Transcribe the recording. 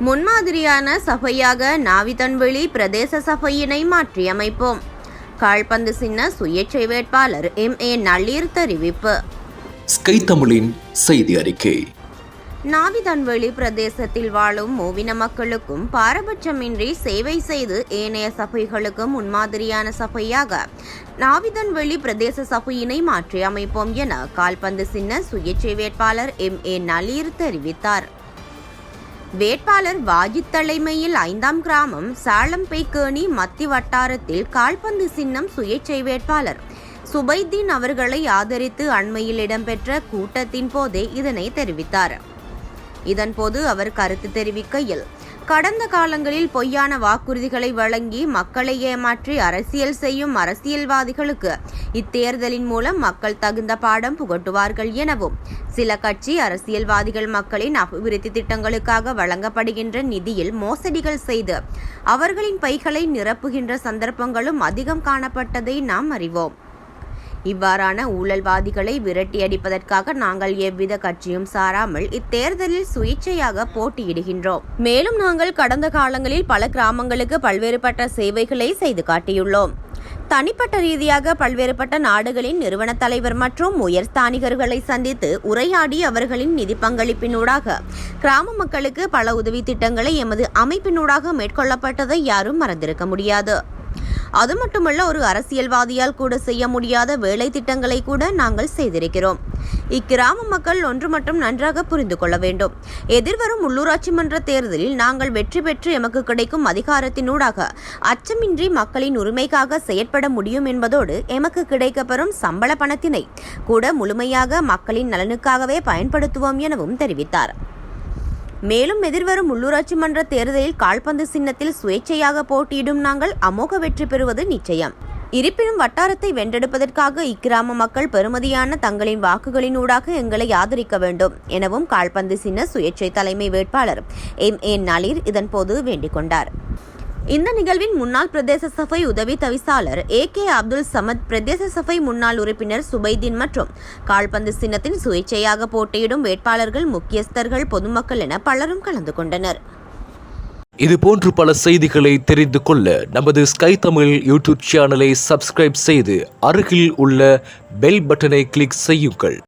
முன்மாதிரியான சபையாக நாவிதன்வெளி பிரதேச சபையினை மாற்றியமைப்போம். கால்பந்து சின்ன சுயேட்சை வேட்பாளர் MA நளீர் தெரிவிப்பு. ஸ்கை தமிழின் செய்தி அறிக்கை. நாவிதன்வெளி பிரதேசத்தில் வாழும் மூவின மக்களுக்கும் பாரபட்சமின்றி சேவை செய்து ஏனைய சபைகளுக்கும் முன்மாதிரியான சபையாக நாவிதன்வெளி பிரதேச சபையினை மாற்றி அமைப்போம் என கால்பந்து சின்ன சுயேட்சை வேட்பாளர் MA நளீர் தெரிவித்தார். வேட்பாளர் வாஜித் தலைமையில் 5ஆம் கிராமம் சாளம்பேக்கேணி மத்தி வட்டாரத்தில் கால்பந்து சின்னம் சுயேட்சை வேட்பாளர் சுபைதீன் அவர்களை ஆதரித்து அண்மையில் இடம்பெற்ற கூட்டத்தின் போதே இதனை தெரிவித்தார். இதன்போது அவர் கருத்து தெரிவிக்கையில், கடந்த காலங்களில் பொய்யான வாக்குறுதிகளை வழங்கி மக்களை ஏமாற்றி அரசியல் செய்யும் அரசியல்வாதிகளுக்கு இத்தேர்தலின் மூலம் மக்கள் தகுந்த பாடம் புகட்டுவார்கள் எனவும், சில கட்சி அரசியல்வாதிகள் மக்களின் அபிவிருத்தி திட்டங்களுக்காக வழங்கப்படுகின்ற நிதியில் மோசடிகள் செய்து அவர்களின் பைகளை நிரப்புகின்ற சந்தர்ப்பங்களும் அதிகம் காணப்பட்டதை நாம் அறிவோம். இவ்வாறான ஊழல்வாதிகளை விரட்டியடிப்பதற்காக நாங்கள் எவ்வித கட்சியும் சாராமல் இத்தேர்தலில் சுயேட்சையாக போட்டியிடுகின்றோம். மேலும் நாங்கள் கடந்த காலங்களில் பல கிராமங்களுக்கு பல்வேறுபட்ட சேவைகளை செய்து காட்டியுள்ளோம். தனிப்பட்ட ரீதியாக பல்வேறுபட்ட நாடுகளின் நிறுவன தலைவர் மற்றும் உயர்ஸ்தானிகர்களை சந்தித்து உரையாடி அவர்களின் நிதி பங்களிப்பினூடாக கிராம மக்களுக்கு பல உதவி திட்டங்களை எமது அமைப்பினூடாக மேற்கொள்ளப்பட்டதை யாரும் மறந்திருக்க முடியாது. அது மட்டுமல்ல, ஒரு அரசியல்வாதியால் கூட செய்ய முடியாத வேலை திட்டங்களை கூட நாங்கள் செய்திருக்கிறோம். இக்கிராம மக்கள் ஒன்று மட்டும் நன்றாக புரிந்து கொள்ள வேண்டும். எதிர்வரும் உள்ளூராட்சி மன்ற தேர்தலில் நாங்கள் வெற்றி பெற்று எமக்கு கிடைக்கும் அதிகாரத்தினூடாக அச்சமின்றி மக்களின் உரிமைக்காக செயற்பட முடியும் என்பதோடு எமக்கு கிடைக்கப்பெறும் சம்பள பணத்தினை கூட முழுமையாக மக்களின் நலனுக்காகவே பயன்படுத்துவோம் எனவும் தெரிவித்தார். மேலும் எதிர்வரும் உள்ளூராட்சி மன்ற தேர்தலில் கால்பந்து சின்னத்தில் சுயேட்சையாக போட்டியிடும் நாங்கள் அமோக வெற்றி பெறுவது நிச்சயம். இருப்பினும் வட்டாரத்தை வென்றெடுப்பதற்காக இக்கிராம மக்கள் பெறுமதியான தங்களின் வாக்குகளினூடாக எங்களை ஆதரிக்க வேண்டும் எனவும் கால்பந்து சின்ன சுயேட்சை தலைமை வேட்பாளர் MA நளீர் இதன்போது வேண்டிக் கொண்டார். இந்த நிகழ்வின் முன்னாள் பிரதேச சபை உதவி தவிசாளர் AK அப்துல் சமத், பிரதேச சபை முன்னாள் உறுப்பினர் சுபைதீன் மற்றும் கால்பந்து சின்னத்தின் சுயேட்சையாக போட்டியிடும் வேட்பாளர்கள், முக்கியஸ்தர்கள், பொதுமக்கள் என பலரும் கலந்து கொண்டனர். இதுபோன்று பல செய்திகளை தெரிந்து கொள்ள நமது ஸ்கை தமிழ் யூடியூப் சேனலை சப்ஸ்கிரைப் செய்து அருகில் உள்ள பெல் பட்டனை கிளிக் செய்யுங்கள்.